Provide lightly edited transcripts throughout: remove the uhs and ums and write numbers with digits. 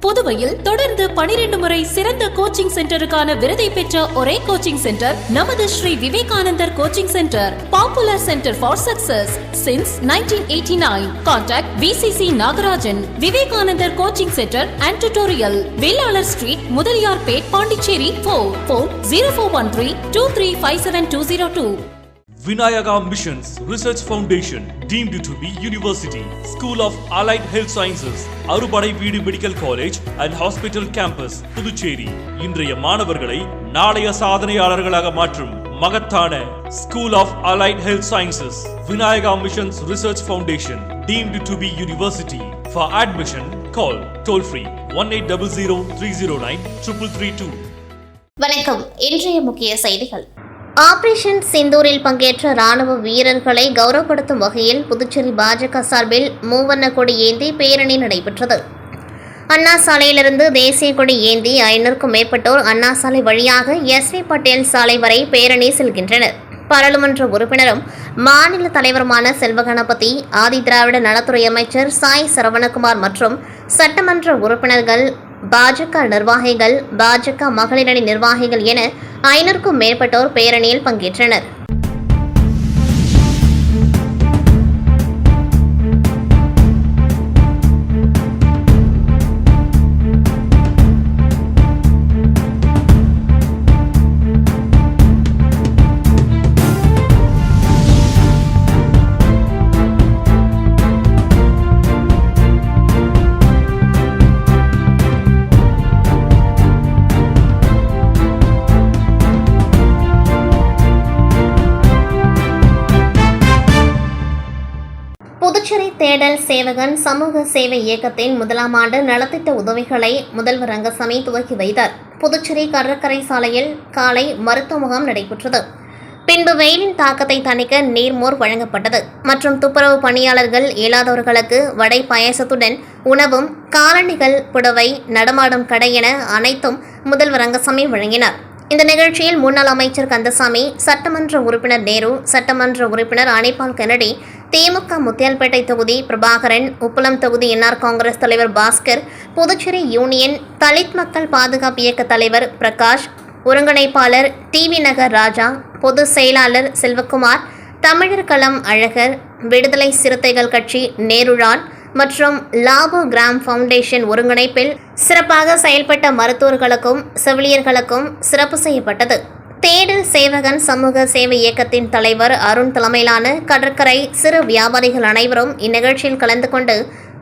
புதுவையில் தொடர்ந்து 12 முறை சிறந்த கோச்சிங் சென்டருக்கான விருதை பெற்ற ஒரே கோச்சிங் சென்டர் நமது Shri Vivekanandar coaching centre. Popular centre for success since 1989. Contact VCC Nagarajan. Vivekanandar coaching centre and tutorial, Velalar street, Mudaliarpet, Pondicherry. Phone 0413-2357-202. Vinayaka Missions Research Foundation, deemed to be University, School of Allied Health Sciences, Arupadai Veedu Medical College and Hospital Campus, Puducherry. இன்றைய மாணவர்களை நாளைய சாதனையாளர்களாக மாற்றும் மகத்தான School of Allied Health Sciences, Vinayaka Missions Research Foundation, deemed to be University. For admission, call toll free 1800-309-3332. வணக்கம். இன்றைய முக்கிய செய்திகள். Operation சிந்தூரில் பங்கேற்ற ராணுவ வீரர்களை கௌரவப்படுத்தும் வகையில் புதுச்சேரி பாஜக சார்பில் மூவண்ண கொடி ஏந்தி பேரணி நடைபெற்றது. அண்ணா சாலையிலிருந்து தேசிய கொடி ஏந்தி 500க்கும் மேற்பட்டோர் அண்ணா சாலை வழியாக SV பட்டேல் சாலை வரை பேரணி செல்கின்றனர். பாராளுமன்ற உறுப்பினரும் மாநில தலைவருமான செல்வகணபதி, ஆதி திராவிட நலத்துறை அமைச்சர் சாய் சரவணகுமார் மற்றும் சட்டமன்ற உறுப்பினர்கள், பாஜக நிர்வாகிகள், பாஜக மகளிரணி நிர்வாகிகள் என 500க்கும் மேற்பட்டோர் பேரணியில் பங்கேற்றனர். புதுச்சேரி தேடல் சேவகன் சமூக சேவை இயக்கத்தின் 1ஆம் ஆண்டு நலத்திட்ட உதவிகளை முதல்வர் ரங்கசாமி துவக்கி வைத்தார். புதுச்சேரி கடற்கரை சாலையில் காலை மருத்துவ முகாம் நடைபெற்றது. பின்பு வெயிலின் தாக்கத்தை தணிக்க நீர்மோர் வழங்கப்பட்டது மற்றும் துப்புரவு பணியாளர்கள் இயலாதவர்களுக்கு வடை பாயசத்துடன் உணவும், காலணிகள், புடவை, நடமாடும் கடை என அனைத்தும் முதல்வர் ரங்கசாமி வழங்கினார். இந்த நிகழ்ச்சியில் முன்னாள் அமைச்சர் கந்தசாமி, சட்டமன்ற உறுப்பினர் நேரு, சட்டமன்ற உறுப்பினர் அனிபால் கென்னடி, திமுக முத்தியால்பேட்டை தொகுதி பிரபாகரன், உப்பளம் தொகுதி NR காங்கிரஸ் தலைவர் பாஸ்கர், புதுச்சேரி யூனியன் தலித் மக்கள் பாதுகாப்பு இயக்க தலைவர் பிரகாஷ், ஒருங்கிணைப்பாளர் TV நகர் ராஜா, பொதுச் செயலாளர் செல்வகுமார், தமிழர் களம் அழகர், விடுதலை சிறுத்தைகள் கட்சி நேருரான் மற்றும் லாபோ கிராம் ஃபவுண்டேஷன் ஒருங்கிணைப்பில் சிறப்பாக செயல்பட்ட மருத்துவர்களுக்கும் செவிலியர்களுக்கும் சிறப்பு செய்யப்பட்டது. தேடல் சேவகன் சமூக சேவை இயக்கத்தின் தலைவர் அருண் தலைமையிலான கடற்கரை சிறு வியாபாரிகள் அனைவரும் இந்நிகழ்ச்சியில் கலந்து கொண்டு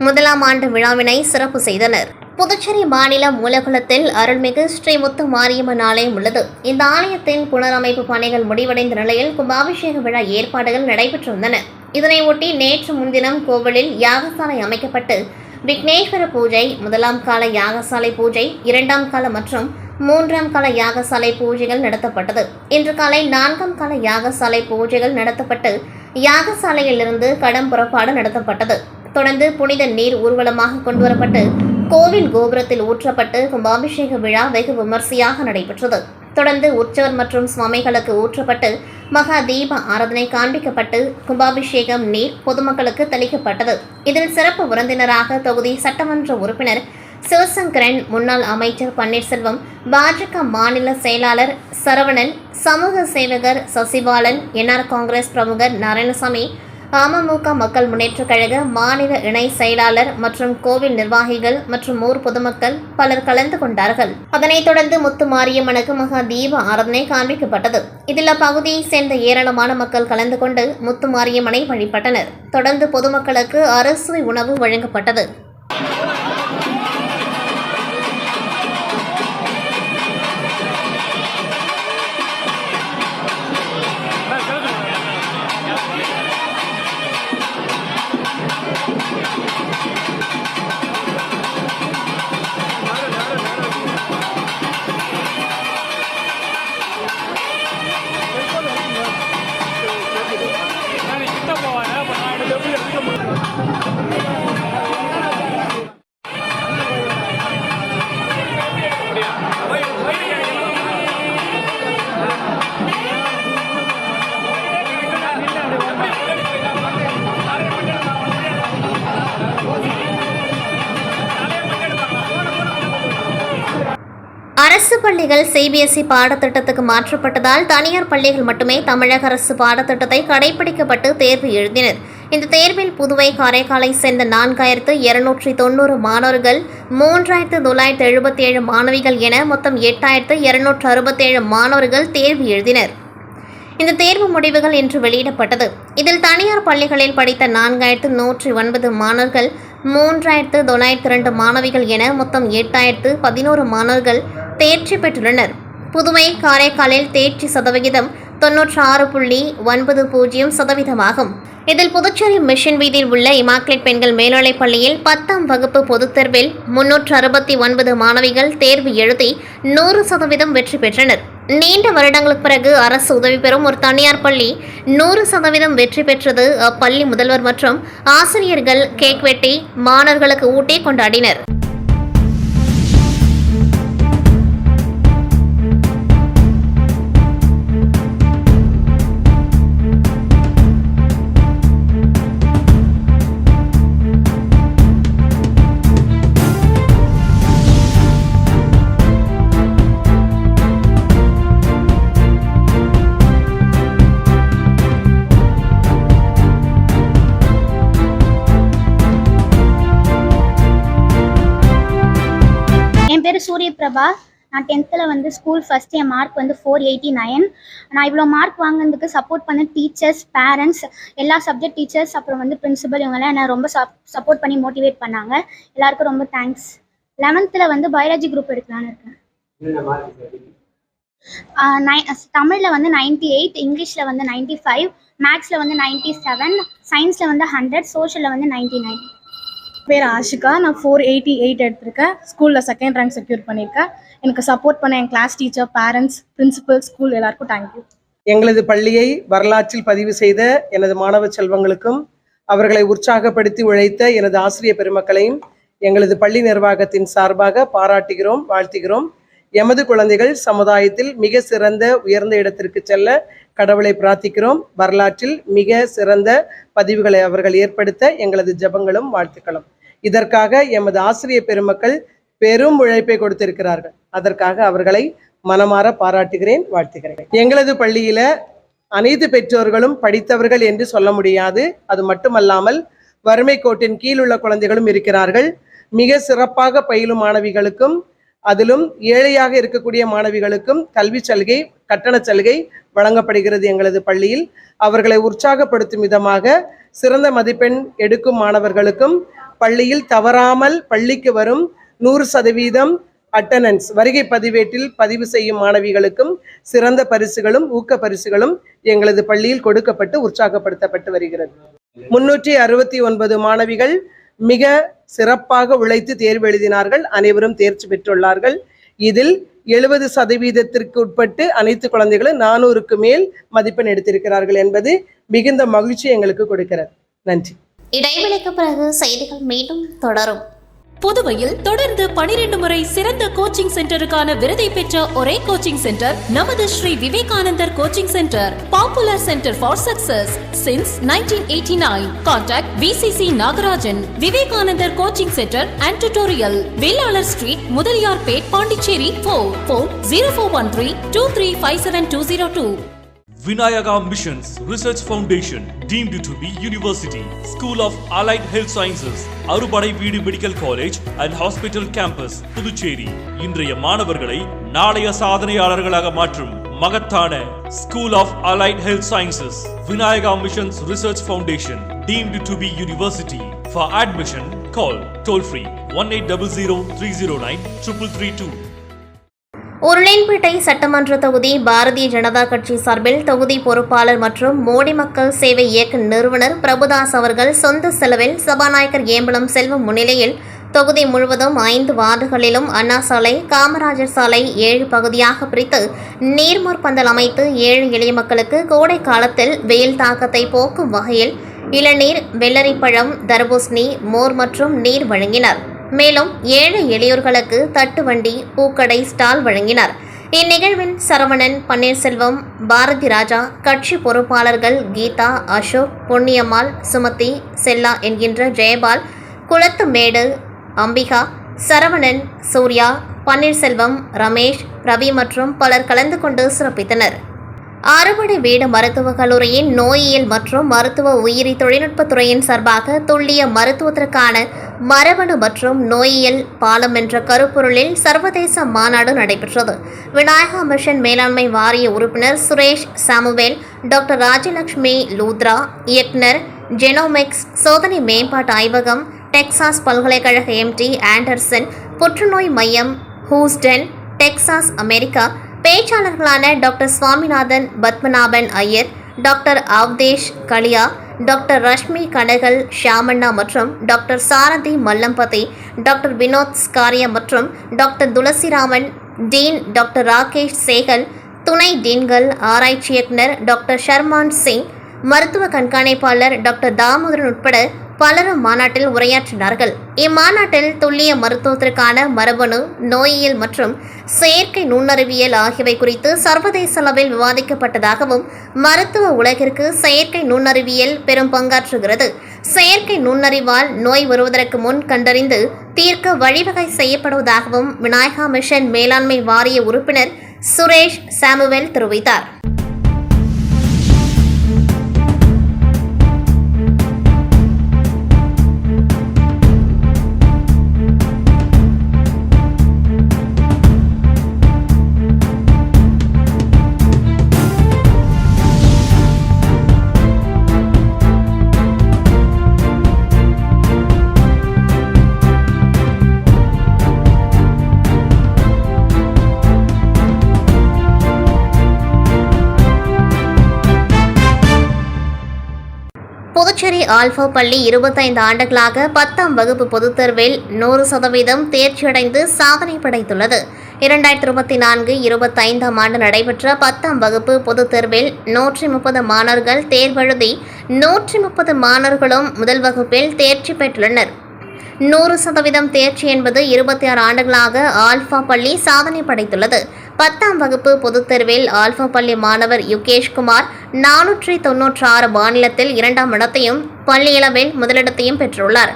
1ஆம் ஆண்டு விழாவினை சிறப்பு செய்தனர். புதுச்சேரி மாநில மூலகுளத்தில் அருள்மிகு ஸ்ரீ முத்து மாரியம்மன் ஆலயம் உள்ளது. இந்த ஆலயத்தின் புனரமைப்பு பணிகள் முடிவடைந்த நிலையில் கும்பாபிஷேக விழா ஏற்பாடுகள் நடைபெற்றிருந்தன. இதனை ஒட்டி நேற்று முன்தினம் கோவிலில் யாகசாலை அமைக்கப்பட்டு விக்னேஸ்வர பூஜை, 1ஆம் கால யாகசாலை பூஜை, 2ஆம் கால மற்றும் 3ஆம் கால யாகசாலை பூஜைகள் நடத்தப்பட்டது. இன்று காலை 4ஆம் கால யாகசாலை பூஜைகள் நடத்தப்பட்டு யாகசாலையிலிருந்து கடம் புறப்பாடு நடத்தப்பட்டது. தொடர்ந்து புனித நீர் ஊர்வலமாக கொண்டுவரப்பட்டு கோவில் கோபுரத்தில் ஊற்றப்பட்டு கும்பாபிஷேக விழா வெகு விமர்சையாக நடைபெற்றது. தொடர்ந்து உற்சவர் மற்றும் சுவாமிகளுக்கு ஊற்றப்பட்டு மகா தீப ஆராதனை காண்பிக்கப்பட்டு கும்பாபிஷேகம் நீர் பொதுமக்களுக்கு தெளிக்கப்பட்டது. இதில் சிறப்பு விருந்தினராக தொகுதி சட்டமன்ற உறுப்பினர் சிவசங்கரன், முன்னாள் அமைச்சர் பன்னீர்செல்வம், பாஜக மாநில செயலாளர் சரவணன், சமூக சேவகர் சசிபாலன், NR காங்கிரஸ் பிரமுகர் நாராயணசாமி, அமமுக மக்கள் முன்னேற்றக் கழக மாநில இணை செயலாளர் மற்றும் கோவில் நிர்வாகிகள் மற்றும் ஊர் பொதுமக்கள் பலர் கலந்து கொண்டார்கள். அதனைத் தொடர்ந்து முத்து மாரியம்மனுக்கு மகா தீப ஆராதனை காண்பிக்கப்பட்டது. இதில் அப்பகுதியை சேர்ந்த ஏராளமான மக்கள் கலந்து கொண்டு முத்து மாரியம்மனை வழிபட்டனர். தொடர்ந்து பொதுமக்களுக்கு அறுசுவை உணவு வழங்கப்பட்டது. அரசு பள்ளிகள் சிபிஎஸ்இ பாடத்திட்டத்துக்கு மாற்றப்பட்டதால் தனியார் பள்ளிகள் மட்டுமே தமிழக அரசு பாடத்திட்டத்தை கடைபிடிக்கப்பட்டு தேர்வு எழுதினர். இந்த தேர்வில் புதுவை, காரைக்காலை சேர்ந்த 4290 மாணவர்கள், 3977 மாணவிகள் என மொத்தம் 8267 மாணவர்கள் தேர்வு எழுதினர். இந்த தேர்வு முடிவுகள் இன்று வெளியிடப்பட்டது. இதில் தனியார் பள்ளிகளில் படித்த 4109 மாணவர்கள், 3902 மாணவிகள் என மொத்தம் 8011 மாணவர்கள் தேர்ச்சி பெற்றுள்ளனர். புதுவை, காரைக்காலில் தேர்ச்சி சதவிகிதம் 96.90% ஆகும். இதில் புதுச்சேரி மிஷன் வீதியில் உள்ள இமாக்லேட் பெண்கள் மேல்நிலைப் பள்ளியில் 10ஆம் வகுப்பு பொதுத் தேர்வில் 369 மாணவிகள் தேர்வு எழுதி 100% வெற்றி பெற்றனர். நீண்ட வருடங்களுக்கு பிறகு அரசு உதவி பெறும் ஒரு தனியார் பள்ளி 100% வெற்றி பெற்றது. அப்பள்ளி முதல்வர் மற்றும் ஆசிரியர்கள் கேக் வெட்டி மாணவர்களுக்கு ஊட்டி கொண்டாடினர். என் பேர் சூரியபிரபா. நான் 10th ஸ்கூல் ஃபஸ்ட். என் மார்க் 489. நான் இவ்வளோ மார்க் வாங்கினதுக்கு சப்போர்ட் பண்ண டீச்சர்ஸ், பேரண்ட்ஸ், எல்லா சப்ஜெக்ட் டீச்சர்ஸ், அப்புறம் பிரின்சிபல், இவங்கெல்லாம் என்னை ரொம்ப சப்போர்ட் பண்ணி மோட்டிவேட் பண்ணாங்க. எல்லாருக்கும் ரொம்ப தேங்க்ஸ். 11th பயாலஜி குரூப் எடுக்கலான்னு இருக்கேன். தமிழில் 98, இங்கிலீஷில் 95, மேக்ஸில் 97, சயின்ஸில் 100, சோஷியலில் 99. பேர் ஆஷிகா. நான் 488 எடுத்திருக்கேன். ஸ்கூலில் 2nd ரேங்க் செக்யூர் பண்ணியிருக்கேன். எனக்கு சப்போர்ட் பண்ண என் class teacher, parents, principal, school எல்லாருக்கும் தேங்க்யூ. எங்களது பள்ளியை வரலாற்றில் பதிவு செய்த எனது மாணவ செல்வங்களுக்கும், அவர்களை உற்சாகப்படுத்தி உழைத்த எனது ஆசிரியர் பெருமக்களையும் எங்களது பள்ளி நிர்வாகத்தின் சார்பாக பாராட்டுகிறோம், வாழ்த்துகிறோம். எமது குழந்தைகள் சமுதாயத்தில் மிக சிறந்த உயர்ந்த இடத்திற்கு செல்ல கடவுளை பிரார்த்திக்கிறோம். வரலாற்றில் மிக சிறந்த பதிவுகளை அவர்கள் ஏற்படுத்த எங்களது ஜெபங்களும் வாழ்த்துக்களும். இதற்காக எமது ஆசிரியர் பெருமக்கள் பெரும் உழைப்பை கொடுத்திருக்கிறார்கள். அதற்காக அவர்களை மனமாற பாராட்டுகிறேன், வாழ்த்துகிறேன். எங்களது பள்ளியில அனைத்து பெற்றோர்களும் படித்தவர்கள் என்று சொல்ல முடியாது. அது மட்டுமல்லாமல் வறுமை கோட்டின் கீழ் உள்ள குழந்தைகளும் இருக்கிறார்கள். மிக சிறப்பாக பயிலும் மாணவிகளுக்கும், அதிலும் ஏழையாக இருக்கக்கூடிய மாணவிகளுக்கும் கல்வி சலுகை, கட்டண சலுகை வழங்கப்படுகிறது எங்களது பள்ளியில். அவர்களை உற்சாகப்படுத்தும் விதமாக சிறந்த மதிப்பெண் எடுக்கும் மாணவர்களுக்கும், பள்ளியில் தவறாமல் பள்ளிக்கு வரும் 100% அட்டண்டன்ஸ் வருகை பதிவேட்டில் பதிவு செய்யும் மாணவிகளுக்கும் சிறந்த பரிசுகளும் ஊக்க பரிசுகளும் எங்களது பள்ளியில் கொடுக்கப்பட்டு உற்சாகப்படுத்தப்பட்டு வருகிறது. 369 மாணவிகள் மிக சிறப்பாக உழைத்து தேர்வு எழுதினார்கள். அனைவரும் தேர்ச்சி பெற்றுள்ளார்கள். இதில் 70% உட்பட்டு அனைத்து குழந்தைகளும் 400க்கு மேல் மதிப்பெண் எடுத்திருக்கிறார்கள் என்பது மிகுந்த மகிழ்ச்சி எங்களுக்கு கொடுக்கிறது. நன்றி. இடைவெளிக்கு பிறகு செய்திகள் மீண்டும் தொடரும். புதுவையில் தொடர்ந்து 12 முறை சிறந்த கோச்சிங் சென்டருக்கான விருதை பெற்ற ஒரே கோச்சிங் சென்டர் நமது Shri Vivekanandar coaching centre. Popular centre for success since 1989. Contact VCC Nagarajan. Vivekanandar coaching centre and tutorial, Velalar street, Mudaliarpet, Pondicherry. Phone 04132357 Vinayaka Missions Research Foundation, deemed to be University, School of Allied Health Sciences, அறுபடை வீடு medical college and hospital campus, Puducherry. இன்றைய மாணவர்களை நாளைய சாதனையாளர்களாக மாற்றும் மகத்தான School of Allied Health Sciences, Vinayaka Missions Research Foundation, deemed to be University. For admission, call toll free 1800-309-3332. Orleanpet சட்டமன்ற தொகுதி பாரதிய ஜனதா கட்சி சார்பில் தொகுதி பொறுப்பாளர் மற்றும் மோடி மக்கள் சேவை இயக்க நிறுவனர் பிரபுதாஸ் அவர்கள் சொந்த செலவில் சபாநாயகர் ஏம்பலம் செல்வம் முன்னிலையில் தொகுதி முழுவதும் 5 வார்டுகளிலும் அண்ணா சாலை, காமராஜர் சாலை 7 பகுதியாக பிரித்து நீர்மோர் பந்தல் அமைத்து ஏழை எளிய மக்களுக்கு கோடை காலத்தில் வெயில் தாக்கத்தை போக்கும் வகையில் இளநீர், வெள்ளரிப்பழம், தர்பூசணி, மோர் மற்றும் நீர் வழங்கினார். மேலும் ஏழை எளியோர்களுக்கு தட்டுவண்டி, பூக்கடை ஸ்டால் வழங்கினார். இந்நிகழ்வில் சரவணன், பன்னீர்செல்வம், பாரதி ராஜா, கட்சி பொறுப்பாளர்கள் கீதா, அசோக், பொன்னியம்மாள், சுமதி, செல்லா என்கின்ற ஜெயபால், குளத்துமேடு, அம்பிகா, சரவணன், சூர்யா, பன்னீர்செல்வம், ரமேஷ், ரவி மற்றும் பலர் கலந்து கொண்டு சிறப்பித்தனர். அறுபடை வீடு மருத்துவக் கல்லூரியின் நோயியல் மற்றும் மருத்துவ உயிரி தொழில்நுட்பத் துறையின் சார்பாக துல்லிய மருத்துவத்திற்கான மரபணு மற்றும் நோயியல் பாலம் என்ற கருப்பொருளில் சர்வதேச மாநாடு நடைபெற்றது. விநாயகா மிஷன் மேலாண்மை வாரிய உறுப்பினர் சுரேஷ் சாமுவேல், டாக்டர் ராஜலட்சுமி லூத்ரா, இயக்குனர் ஜெனோமிக்ஸ் சோதனை மேம்பாட்டு ஆய்வகம், டெக்சாஸ் பல்கலைக்கழக MT ஆண்டர்சன் புற்றுநோய் மையம், ஹூஸ்டன், டெக்சாஸ், அமெரிக்கா, பேச்சாளர்களான doctor Swaminathan Padmanabhan Iyer, doctor Avadhesh Kalia, doctor Rashmi Kanakal Shyamanna மற்றும் டாக்டர் சாரதி மல்லம்பதி, டாக்டர் வினோத் ஸ்காரியா மற்றும் doctor Thulasiraman, dean doctor Rakesh Sehgal, துணை டீன்கள், ஆராய்ச்சி இயக்குனர் டாக்டர் ஷர்மான் சிங், மருத்துவ கண்காணிப்பாளர் டாக்டர் தாமோதரன் உட்பட பலரும் மாநாட்டில் உரையாற்றினார்கள். இம்மாநாட்டில் துல்லிய மருத்துவத்திற்கான மரபணு, நோயியல் மற்றும் செயற்கை நுண்ணறிவியல் ஆகியவை குறித்து சர்வதேச அளவில் விவாதிக்கப்பட்டதாகவும், மருத்துவ உலகிற்கு செயற்கை நுண்ணறிவியல் பெரும் பங்காற்றுகிறது, செயற்கை நுண்ணறிவால் நோய் வருவதற்கு முன் கண்டறிந்து தீர்க்க வழிவகை செய்யப்படுவதாகவும் விநாயகா மிஷன் மேலாண்மை வாரிய உறுப்பினர் சுரேஷ் சாமுவேல் தெரிவித்தார். புதுச்சேரி ஆல்பா பள்ளி 25 ஆண்டுகளாக 10ஆம் வகுப்பு பொதுத் தேர்வில் 100% தேர்ச்சியடைந்து சாதனை படைத்துள்ளது. 2024-25ஆம் ஆண்டு நடைபெற்ற 10ஆம் வகுப்பு பொதுத் தேர்வில் 130 மாணவர்கள் தேர்வெழுதி 130 மாணவர்களும் முதல் வகுப்பில் தேர்ச்சி பெற்றுள்ளனர். 100% தேர்ச்சி என்பது 26 ஆண்டுகளாக ஆல்பா பள்ளி சாதனை படைத்துள்ளது. 10ஆம் வகுப்பு பொதுத் தேர்வில் ஆல்பா பள்ளி மாணவர் யுகேஷ்குமார் 496 மாநிலத்தில் 2ஆம் இடத்தையும் பள்ளியளவில் முதலிடத்தையும் பெற்றுள்ளார்.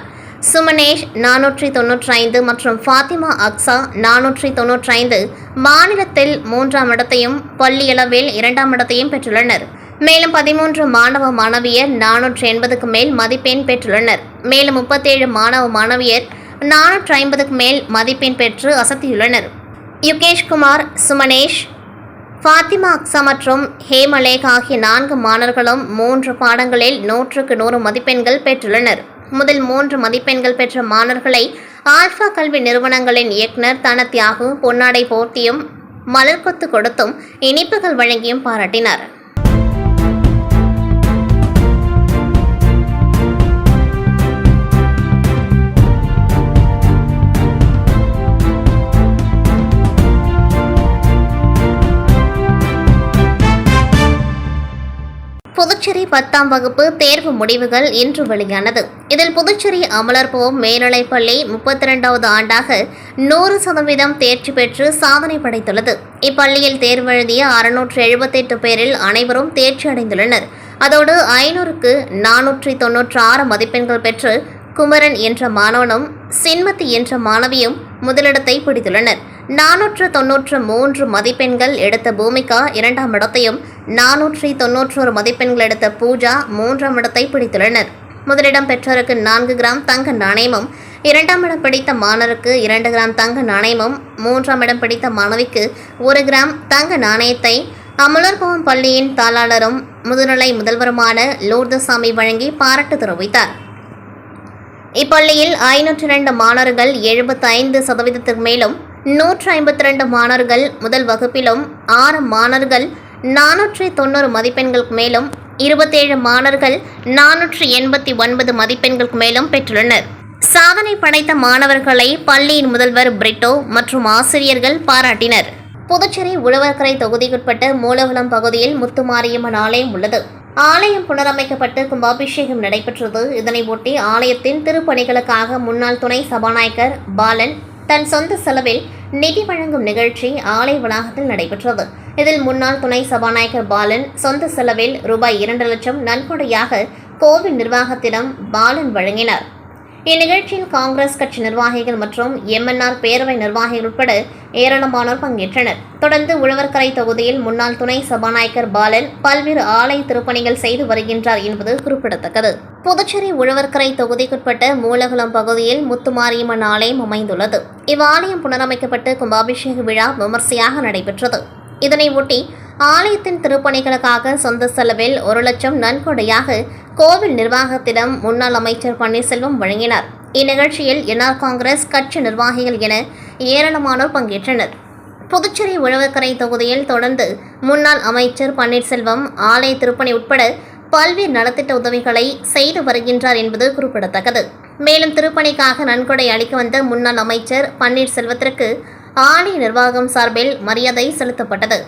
சுமனேஷ் 495 மற்றும் ஃபாத்திமா அக்ஸா 495 மாநிலத்தில் 3ஆம் இடத்தையும் பள்ளியளவில் 2ஆம் இடத்தையும் பெற்றுள்ளனர். மேலும் 13 மாணவ மாணவியர் 480க்கு மேல் மதிப்பெண் பெற்றுள்ளனர். மேலும் 37 மாணவ மாணவியர் 450க்கு மேல் மதிப்பெண் பெற்று அசத்தியுள்ளனர். யுகேஷ்குமார், சுமனேஷ், ஃபாத்திமா அக்ஸா மற்றும் ஹேமலேக் ஆகிய 4 மாணவர்களும் 3 பாடங்களில் 100க்கு 100 மதிப்பெண்கள் பெற்றுள்ளனர். முதல் 3 மதிப்பெண்கள் பெற்ற மாணவர்களை ஆல்பா கல்வி நிறுவனங்களின் இயக்குனர் தனத்தியாகு பொன்னாடை போர்த்தியும் மலர்கொத்து கொடுத்தும் இனிப்புகள் வழங்கியும் பாராட்டினார். புதுச்சேரி 10ஆம் வகுப்பு தேர்வு முடிவுகள் இன்று வெளியானது. இதில் புதுச்சேரி அமலர்போம் மேல்நிலைப்பள்ளி 32வது ஆண்டாக 100% தேர்ச்சி பெற்று சாதனை படைத்துள்ளது. இப்பள்ளியில் தேர்வெழுதிய 678 பேரில் அனைவரும் தேர்ச்சி அடைந்துள்ளனர். அதோடு 500க்கு 496 மதிப்பெண்கள் பெற்று குமரன் என்ற மாணவனும் சின்மதி என்ற மாணவியும் முதலிடத்தை பிடித்துள்ளனர். 493 மதிப்பெண்கள் எடுத்த பூமிகா 2ஆம் இடத்தையும் 491 மதிப்பெண்கள் எடுத்த பூஜா 3ஆம் இடத்தை பிடித்துள்ளனர். முதலிடம் பெற்றோருக்கு 4 கிராம் தங்க நாணயமும், 2ஆம் இடம் பிடித்த மாணவருக்கு 2 கிராம் தங்க நாணயமும், 3ஆம் இடம் பிடித்த மாணவிக்கு 1 கிராம் தங்க நாணயத்தை அமலர்பவன் பள்ளியின் தாளாளரும் முதுநிலை முதல்வருமான லோர்தசாமி வழங்கி பாராட்டு தெரிவித்தார். இப்பள்ளியில் 502 மாணவர்கள் 75% மேலும், 152 மாணவர்கள் முதல் வகுப்பிலும், 6 மாணவர்கள் 490 மதிப்பெண்களுக்கு மேலும், 27 மாணவர்கள் 489 மதிப்பெண்களுக்கு மேலும் பெற்றுள்ளனர். சாதனை படைத்த மாணவர்களை பள்ளியின் முதல்வர் பிரிட்டோ மற்றும் ஆசிரியர்கள் பாராட்டினர். புதுச்சேரி உழவர்கரை தொகுதிக்குட்பட்ட மூலகுளம் பகுதியில் முத்துமாரியம்மன் ஆலயம் உள்ளது. ஆலயம் புனரமைக்கப்பட்டு கும்பாபிஷேகம் நடைபெற்றது. இதனை ஒட்டி ஆலயத்தின் திருப்பணிகளுக்காக முன்னாள் துணை சபாநாயகர் பாலன் தன் சொந்த செலவில் நிதி வழங்கும் நிகழ்ச்சி ஆலய வளாகத்தில் நடைபெற்றது. இதில் முன்னாள் துணை சபாநாயகர் பாலன் சொந்த செலவில் ரூபாய் 2 லட்சம் நன்கொடையாக கோவில் நிர்வாகத்திடம் பாலன் வழங்கினார். இந்நிகழ்ச்சியில் காங்கிரஸ் கட்சி நிர்வாகிகள் மற்றும் MNR பேரவை நிர்வாகிகள் உட்பட ஏராளமானோர் பங்கேற்றனர். தொடர்ந்து உழவர்கரை தொகுதியில் முன்னாள் துணை சபாநாயகர் பாலன் பல்வேறு ஆலய திருப்பணிகள் செய்து வருகின்றார் என்பது குறிப்பிடத்தக்கது. புதுச்சேரி உழவர்கரை தொகுதிக்குட்பட்ட மூலகுளம் பகுதியில் முத்துமாரியம்மன் ஆலயம் அமைந்துள்ளது. இவ்வாலயம் புனரமைக்கப்பட்டு கும்பாபிஷேக விழா விமர்சையாக நடைபெற்றது. இதனை ஒட்டி ஆலயத்தின் திருப்பணிகளுக்காக சொந்த செலவில் 1 லட்சம் நன்கொடையாக கோவில் நிர்வாகத்திடம் முன்னாள் அமைச்சர் பன்னீர்செல்வம் வழங்கினார். இந்நிகழ்ச்சியில் NR காங்கிரஸ் கட்சி நிர்வாகிகள் என ஏராளமானோர் பங்கேற்றனர். புதுச்சேரி உழவர்கரை தொகுதியில் தொடர்ந்து முன்னாள் அமைச்சர் பன்னீர்செல்வம் ஆலய திருப்பணி உட்பட பல்வேறு நலத்திட்ட உதவிகளை செய்து வருகின்றார் என்பது குறிப்பிடத்தக்கது. மேலும் திருப்பணிக்காக நன்கொடை அளிக்க வந்த முன்னாள் அமைச்சர் பன்னீர்செல்வத்திற்கு ஆலய நிர்வாகம் சார்பில் மரியாதை செலுத்தப்பட்டது.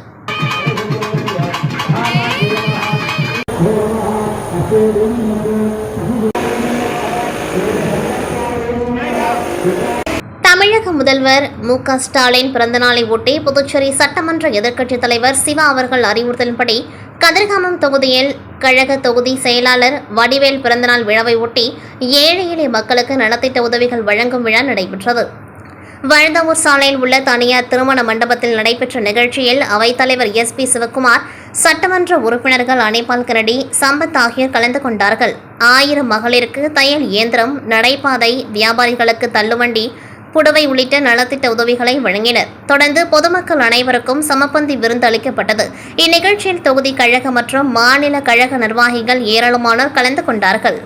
தமிழக முதல்வர் MK ஸ்டாலின் பிறந்தநாளை ஒட்டி புதுச்சேரி சட்டமன்ற எதிர்க்கட்சித் தலைவர் சிவா அவர்கள் அறிவுறுத்தலின்படி கதிர்காமம் தொகுதியில் கழக தொகுதி செயலாளர் வடிவேல் பிறந்தநாள் விழாவை ஒட்டி ஏழை எளிய மக்களுக்கு நலத்திட்ட உதவிகள் வழங்கும் விழா நடைபெற்றது. வழுதாவூர் சாலையில் உள்ள தனியார் திருமண மண்டபத்தில் நடைபெற்ற நிகழ்ச்சியில் அவைத்தலைவர் SP சிவக்குமார், சட்டமன்ற உறுப்பினர்கள் அனிபால் கரடி, சம்பத் ஆகியோர் கலந்து கொண்டார்கள். 1000 மகளிருக்கு தையல் இயந்திரம், நடைபாதை, வியாபாரிகளுக்கு தள்ளுவண்டி, புடவை உள்ளிட்ட நலத்திட்ட உதவிகளை வழங்கினர். தொடர்ந்து பொதுமக்கள் அனைவருக்கும் சமபந்தி விருந்து அளிக்கப்பட்டது. இந்நிகழ்ச்சியில் தொகுதி கழக மற்றும் மாநில கழக நிர்வாகிகள் ஏராளமானோர் கலந்து கொண்டார்கள்.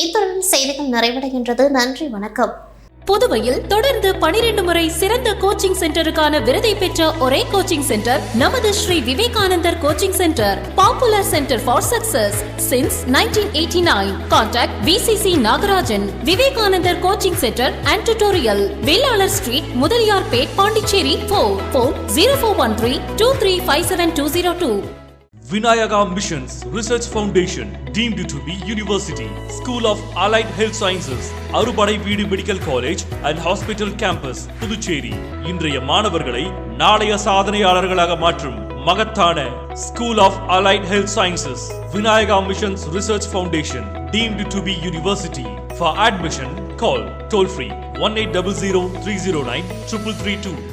இத்துடன் செய்திகள் நிறைவடைகின்றது. நன்றி, வணக்கம். புதுவையில் தொடர்ந்து 12 முறை சிறந்த கோச்சிங் சென்டருக்கான விருதை பெற்ற ஒரே கோச்சிங் சென்டர் நமது Shri Vivekanandar coaching centre. Popular centre for success since 1989. Contact VCC Nagarajan. Vivekanandar coaching centre and tutorial, Velalar street, Mudaliarpet, Pondicherry. Phone 04132357 Vinayaka Missions Research Foundation, deemed to be University, School of Allied Health Sciences, அறுபடை வீடு medical college and hospital campus, Puducherry. இன்றைய மாணவர்களை நாளைய சாதனையாளர்களாக மாற்றும் மகத்தான School of Allied Health Sciences, Vinayaka Missions Research Foundation, deemed to be University. For admission, call toll free 1800 309 3332.